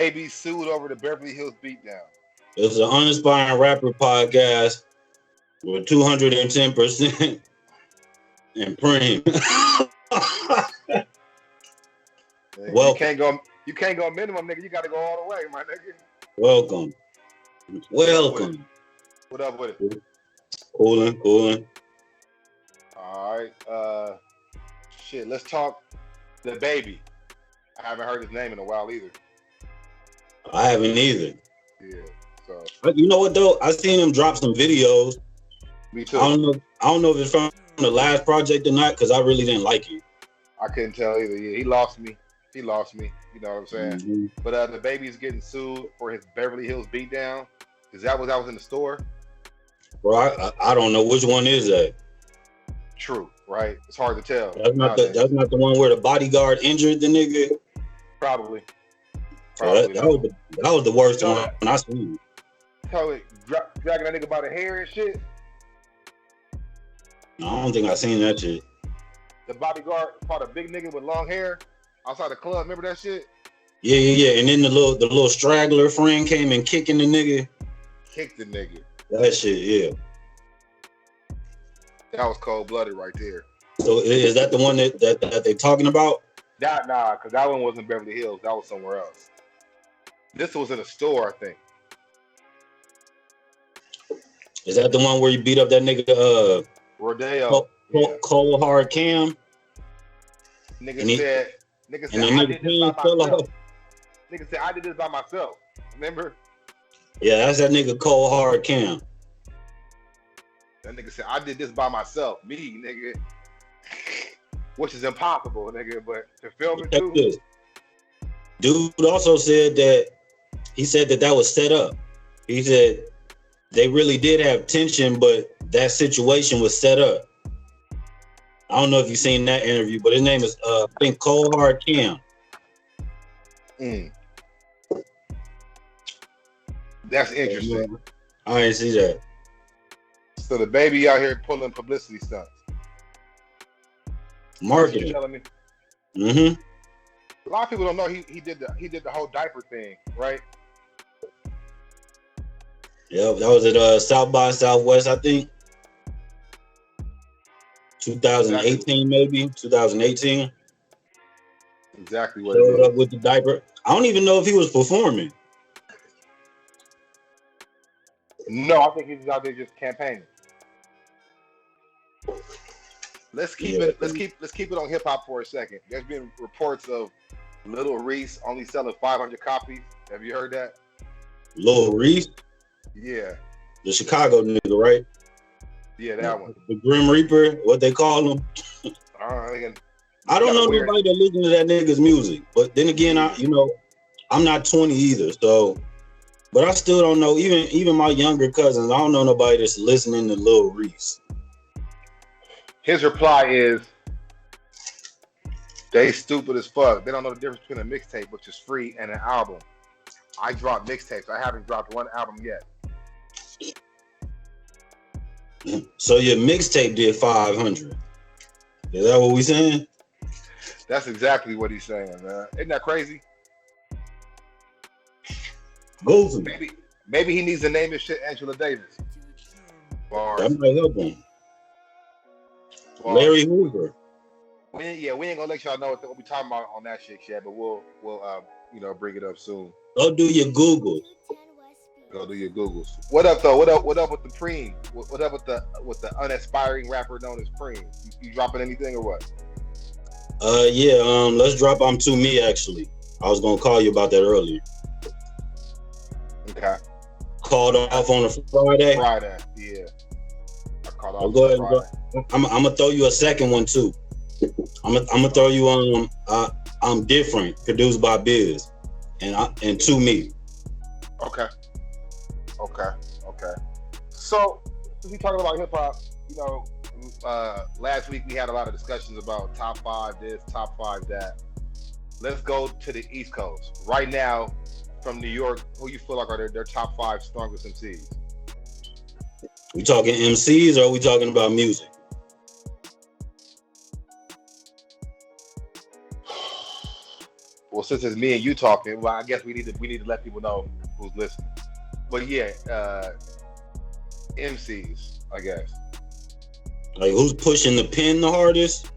AB sued over the Beverly Hills beatdown. It's an Unaspiring Rapper podcast with 210% and Preme. Well, you can't go minimum, nigga. You got to go all the way, my nigga. Welcome. What up with it? Coolin'. All right. Shit, let's talk the baby. I haven't heard his name in a while either. I haven't either. Yeah. So you know what though? I seen him drop some videos. Me too. I don't know if it's from the last project or not, because I really didn't like it. I couldn't tell either. Yeah, he lost me. You know what I'm saying? Mm-hmm. But the baby's getting sued for his Beverly Hills beatdown. Is that was in the store? Bro, I don't know which one is that. True, right? It's hard to tell. That's not the one where the bodyguard injured the nigga. Probably. That was the worst one I seen. Tell it, dragging that nigga by the hair and shit. I don't think I seen that shit. The bodyguard fought a big nigga with long hair outside the club. Remember that shit? Yeah. And then the little straggler friend came and kicking the nigga. Kicked the nigga. That shit, yeah. That was cold-blooded right there. So is that the one that they talking about? Nah, because that one wasn't Beverly Hills. That was somewhere else. This was in a store, I think. Is that the one where you beat up that nigga? Rodeo. Cold hard Cam. Nigga said, I did this by myself. Nigga said, I did this by myself. Remember? Yeah, that's that nigga Cold Hard Cam. That nigga said, I did this by myself. Me, nigga. Which is impossible, nigga. But to film it too. Dude also said that was set up. He said they really did have tension, but that situation was set up. I don't know if you've seen that interview, but his name is I think Cold Hard Cam. That's interesting. I didn't see that. So the baby out here pulling publicity stunts. Marketing. You telling me? Mm-hmm. A lot of people don't know he did the whole diaper thing, right? Yeah, that was at South by Southwest, I think. 2018, maybe 2018. Exactly what showed up with the diaper. I don't even know if he was performing. No, I think he's out there just campaigning. Let's keep it on hip hop for a second. There's been reports of Little Reese only selling 500 copies. Have you heard that? Lil Reese? Yeah. The Chicago nigga, right? Yeah, that one. The Grim Reaper, what they call him. I don't know nobody that listens to that nigga's music. But then again, I'm not 20 either, so. But I still don't know. Even my younger cousins, I don't know nobody that's listening to Lil Reese. His reply is, they stupid as fuck. They don't know the difference between a mixtape, which is free, and an album. I dropped mixtapes. I haven't dropped one album yet. So your mixtape did 500. Is that what we saying? That's exactly what he's saying, man. Isn't that crazy? Goofy. Maybe he needs to name his shit Angela Davis. Bars. That might help him. Bars. Larry Hoover. We ain't gonna let y'all know what we talking about on that shit yet, but we'll bring it up soon. Go do your Googles. What up though? What up with the Preme? What up with the unaspiring rapper known as Preme? You dropping anything or what? Let's drop I'm To Me actually. I was gonna call you about that earlier. Okay. Called off on a Friday. Yeah. I called off. Go ahead. I'm gonna throw you a second one too. I'm gonna throw you on I'm Different, produced by Biz, and To Me. Okay. So since we talking about hip hop, last week we had a lot of discussions about top 5 this, top 5 that. Let's go to the East Coast right now. From New York, who you feel like are their top 5 strongest MCs? We talking MCs or are we talking about music? Well, since it's me and you talking, well, I guess we need to let people know who's listening. But yeah, MCs, I guess. Like, who's pushing the pen the hardest?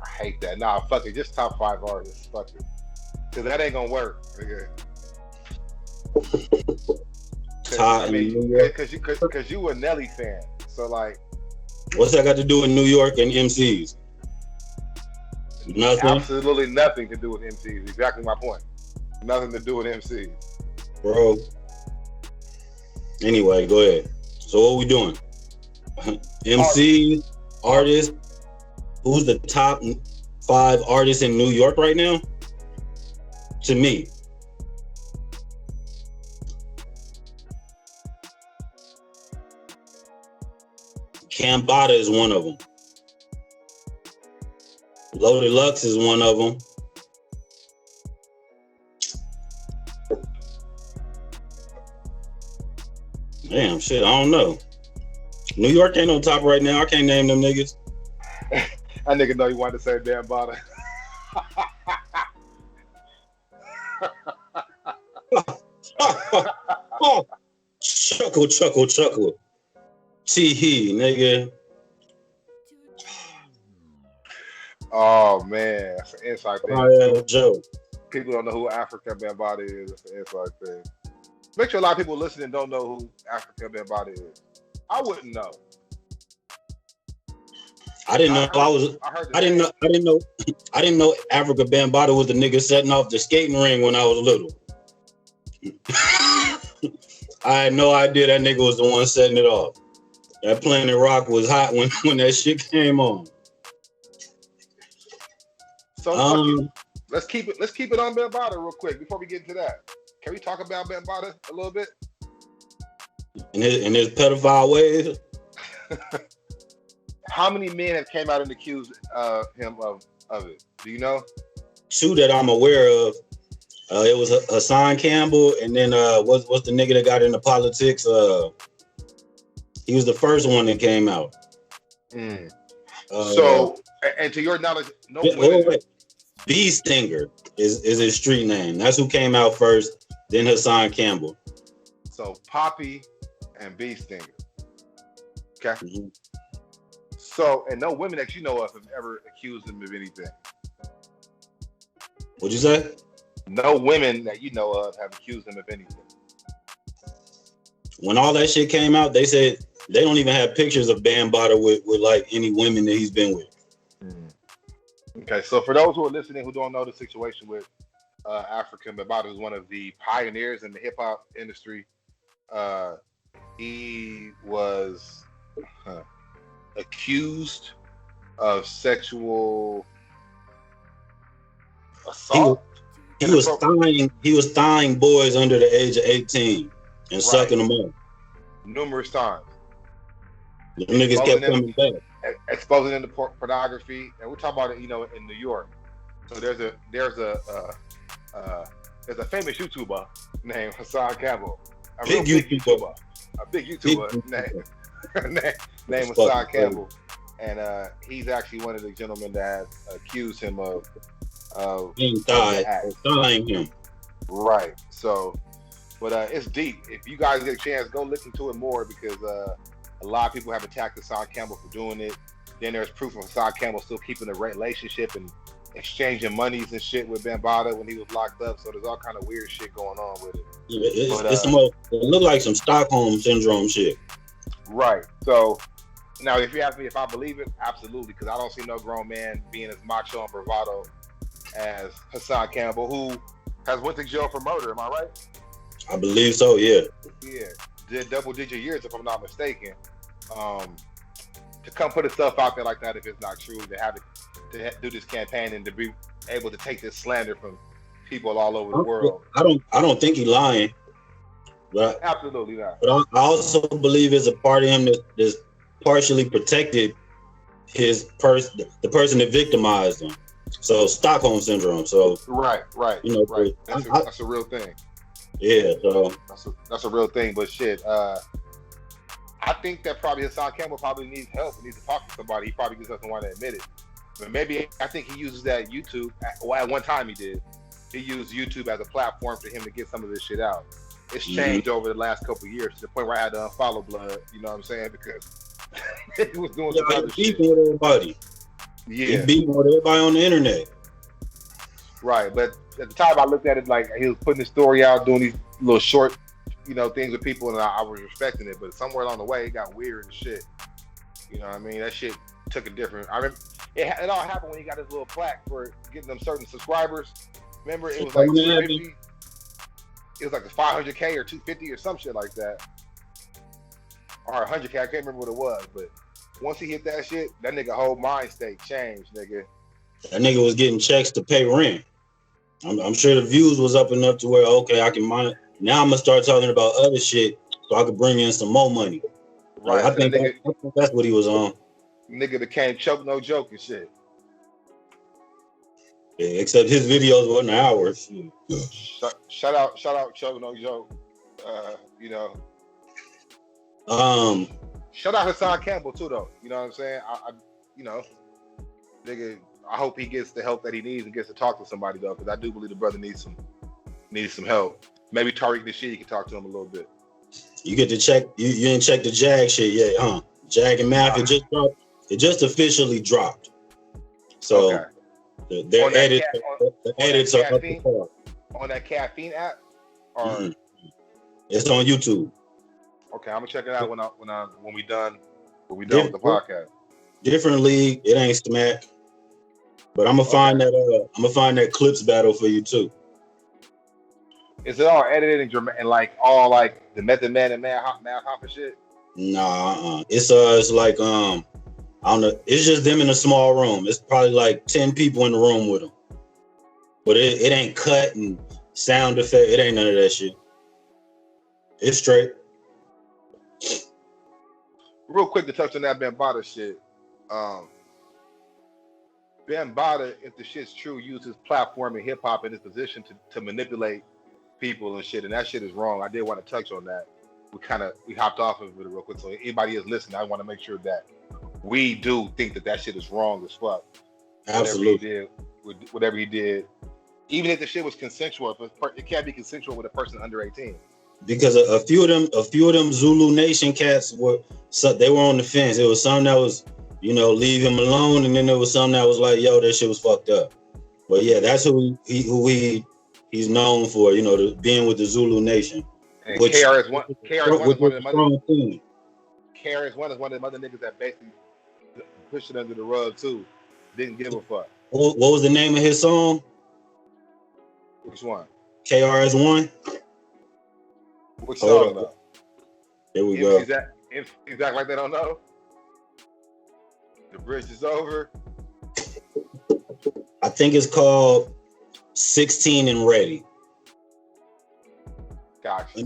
I hate that. Nah, fuck it. Just top 5 artists. Fuck it. Cause that ain't gonna work. Nigga. I mean, cause you a Nelly fan. So like, what's that got to do with New York and MCs? Nothing. Absolutely nothing to do with MCs. Exactly my point. Nothing to do with MCs. Bro. Anyway, go ahead. So what we doing? MCs, artists. Who's the top 5 artists in New York right now? To me. Bambaataa is one of them. Loaded Lux is one of them. Damn, shit, I don't know. New York ain't on top right now. I can't name them niggas. That nigga know you wanted to say Bambaataa. Oh, chuckle. Tee-hee, nigga. Oh man, that's an inside thing. Oh yeah, joke. People don't know who Afrika Bambaataa is. That's an inside thing. Make sure a lot of people listening don't know who Afrika Bambaataa is. I wouldn't know. I didn't know I didn't know Afrika Bambaataa was the nigga setting off the skating ring when I was little. I had no idea that nigga was the one setting it off. That Planet Rock was hot when that shit came on. So let's keep it on Bambaataa real quick before we get into that. Can we talk about Bambaataa a little bit? In his pedophile ways. How many men have came out and accused him of it? Do you know? 2 that I'm aware of. It was Hassan Campbell, and then what's the nigga that got into politics? He was the first one that came out. So, and to your knowledge, no women. Bee Stinger is his street name. That's who came out first. Then Hassan Campbell. So Poppy and Bee Stinger. Okay. Mm-hmm. So, and no women that you know of have ever accused him of anything. What'd you say? No women that you know of have accused him of anything. When all that shit came out, they said they don't even have pictures of Bambaataa with like any women that he's been with. Okay, so for those who are listening who don't know the situation with Afrika Bambaataa, is one of the pioneers in the hip hop industry. He was accused of sexual assault. He was thawing boys under the age of 18 and sucking them up numerous times. The niggas kept coming back, exposing them to pornography, and we're talking about it, in New York. So there's a famous YouTuber named Hassan Campbell, a big YouTuber named Hassan Campbell, and he's actually one of the gentlemen that accused him of dying him. Right. So, but it's deep. If you guys get a chance, go listen to it more, because a lot of people have attacked Hassan Campbell for doing it. Then there's proof of Hassan Campbell still keeping a relationship and exchanging monies and shit with Bambaataa when he was locked up. So there's all kind of weird shit going on with it. It looked like some Stockholm syndrome shit. Right. So now, if you ask me if I believe it, absolutely, because I don't see no grown man being as macho and bravado as Hassan Campbell, who has went to jail for murder. Am I right? I believe so. Yeah. Yeah. Did double-digit years, if I'm not mistaken. To come put himself out there like that, if it's not true, to do this campaign and to be able to take this slander from people all over the world. I don't think he's lying. But absolutely not. But I also believe it's a part of him that's partially protected the person that victimized him. So Stockholm syndrome. So right. Right. That's a real thing. Yeah. So that's a real thing. But shit, I think that probably Hassan Campbell probably needs help. He needs to talk to somebody. He probably just doesn't want to admit it. But maybe I think he uses that YouTube. At one time he did. he used YouTube as a platform for him to get some of this shit out. It's changed over the last couple of years to the point where I had to unfollow Blood. You know what I'm saying? Because he was doing some other shit. With everybody. Yeah, he beefing with everybody on the internet. Right, but at the time I looked at it like he was putting the story out, doing these little short, things with people, and I was respecting it. But somewhere along the way, it got weird and shit. You know what I mean? That shit took a different. I remember it all happened when he got his little plaque for getting them certain subscribers. Remember, it was like 250. It was like the 500K or 250 or some shit like that, or 100K. I can't remember what it was, but once he hit that shit, that nigga whole mind state changed, nigga. That nigga was getting checks to pay rent. I'm sure the views was up enough to where, okay, I can monitor. Now I'm gonna start talking about other shit so I could bring in some more money. Right. I think that's what he was on. Nigga became Choke No Joke and shit. Yeah, except his videos wasn't hours. Shout out Choke No Joke. Shout out Hassan Campbell too, though. You know what I'm saying? Nigga, I hope he gets the help that he needs and gets to talk to somebody though, because I do believe the brother needs some help. Maybe Tariq Nasheed can talk to him a little bit. You get to check. You didn't check the Jag shit yet, huh? Jag and Math, it just dropped. It just officially dropped. So their edits are up to par. On that Caffeine app, or it's on YouTube. Okay, I'm gonna check it out when we done with the podcast. Different league. It ain't smack. But I'm gonna find that clips battle for you too. Is it all edited and like all like the Method Man and Math Hoffa shit? Nah, it's like I don't know. It's just them in a small room. It's probably like 10 people in the room with them. But it ain't cut and sound effect. It ain't none of that shit. It's straight. Real quick to touch on that Bambaataa shit. Bambaataa, if the shit's true, used his platform in hip hop in his position to manipulate people and shit, and that shit is wrong. I did want to touch on that. We hopped off of it real quick. So anybody is listening, I want to make sure that we do think that shit is wrong as fuck. Absolutely. Whatever he did, even if the shit was consensual, it can't be consensual with a person under 18. Because a few of them Zulu Nation cats were on the fence. It was some that was, leave him alone, and then there was some that was like, yo, that shit was fucked up. But yeah, that's who he's known for, being with the Zulu Nation. And KRS-One is one of them. KRS-One is one of them other niggas that basically pushed it under the rug too. Didn't give a fuck. What was the name of his song? Which one? KRS-One. Which song about? There we go. He's act like they don't know. The bridge is over. I think it's called 16 and Ready. Gotcha.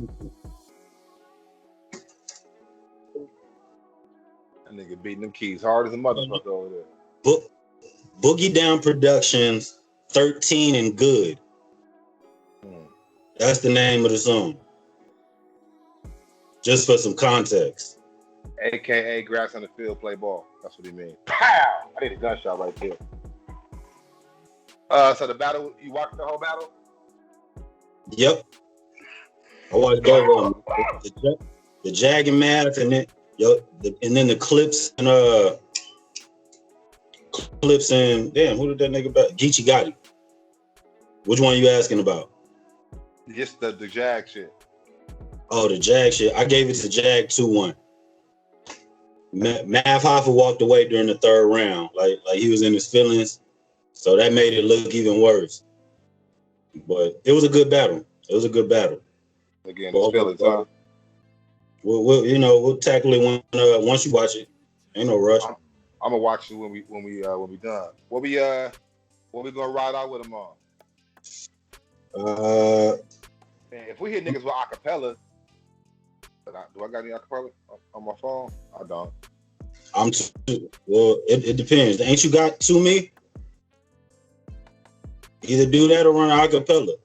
That nigga beating them keys hard as a motherfucker over there. Boogie Down Productions, 13 and Good. That's the name of the song. Just for some context. AKA grass on the field, play ball. That's what he means. Pow! I need a gunshot right there. So the battle, you watched the whole battle? Yep. I watched both of them. The Jag and Math, and then the clips and damn, who did that nigga about? Geechee Gotti. Which one are you asking about? Just the Jag shit. Oh, the Jag shit. I gave it to Jag 2-1. Math Hoffa walked away during the third round, like he was in his feelings, so that made it look even worse. But it was a good battle. Again, his feelings, huh? We'll tackle it once you watch it. Ain't no rush. I'm gonna watch it when we done. What we gonna ride out with him on? Man, if we hit niggas with acapella, do I got any acapella on my phone? I don't. It depends. Ain't you got To Me? Either do that or run an acapella.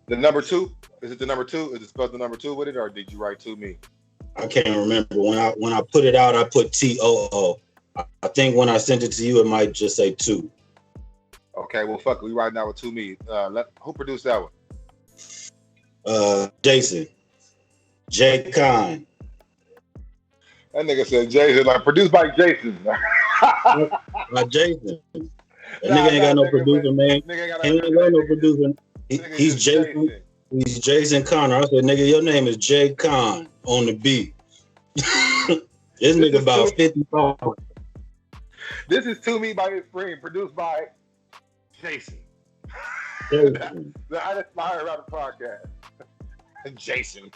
The number 2? Is it the number 2? Is it spelled the number 2 with it, or did you write To Me? I can't remember. When I put it out, I put TOO. I think when I sent it to you, it might just say 2. Okay, well, fuck it. We riding out with 2 Me. Who produced that one? Jason. Jay Khan. That nigga said Jason, like produced by Jason. Jason. That nigga ain't got no producer, man. He ain't got no producer. He's Jason. He's Jason Connor. I said, nigga, your name is Jay Khan on the beat. This nigga about 55. This is 2 Me by ItzPreme, produced by Jason. Jason. The Unaspiring around the podcast. Jason.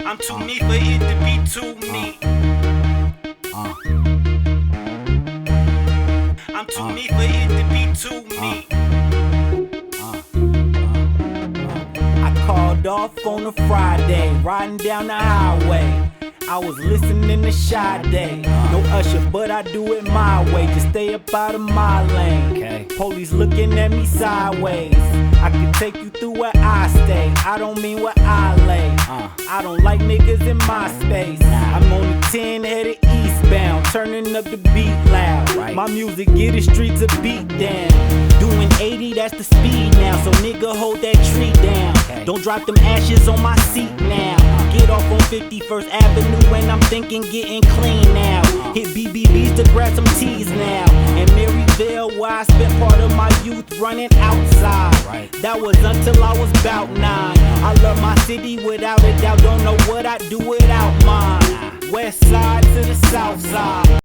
I'm too me for it to be too me. I'm too me for it to be too me. I called off on a Friday, riding down the highway. I was listening to Sade. No Usher, but I do it my way. Just stay up out of my lane. Okay. Police looking at me sideways. I can take you through where I stay. I don't mean where I lay. I don't like niggas in my space. I'm on the 10 headed eastbound, turning up the beat loud. My music get the streets a beat down. Doing 80, that's the speed now. So nigga, hold that tree down. Don't drop them ashes on my seat now. Get off on 51st Avenue when I'm thinking getting clean now. Hit BBBs to grab some teas now. And Maryville, where I spent part of my youth running outside. That was until I was about 9. I love my city without a doubt. Don't know what I'd do without mine. West side to the south side.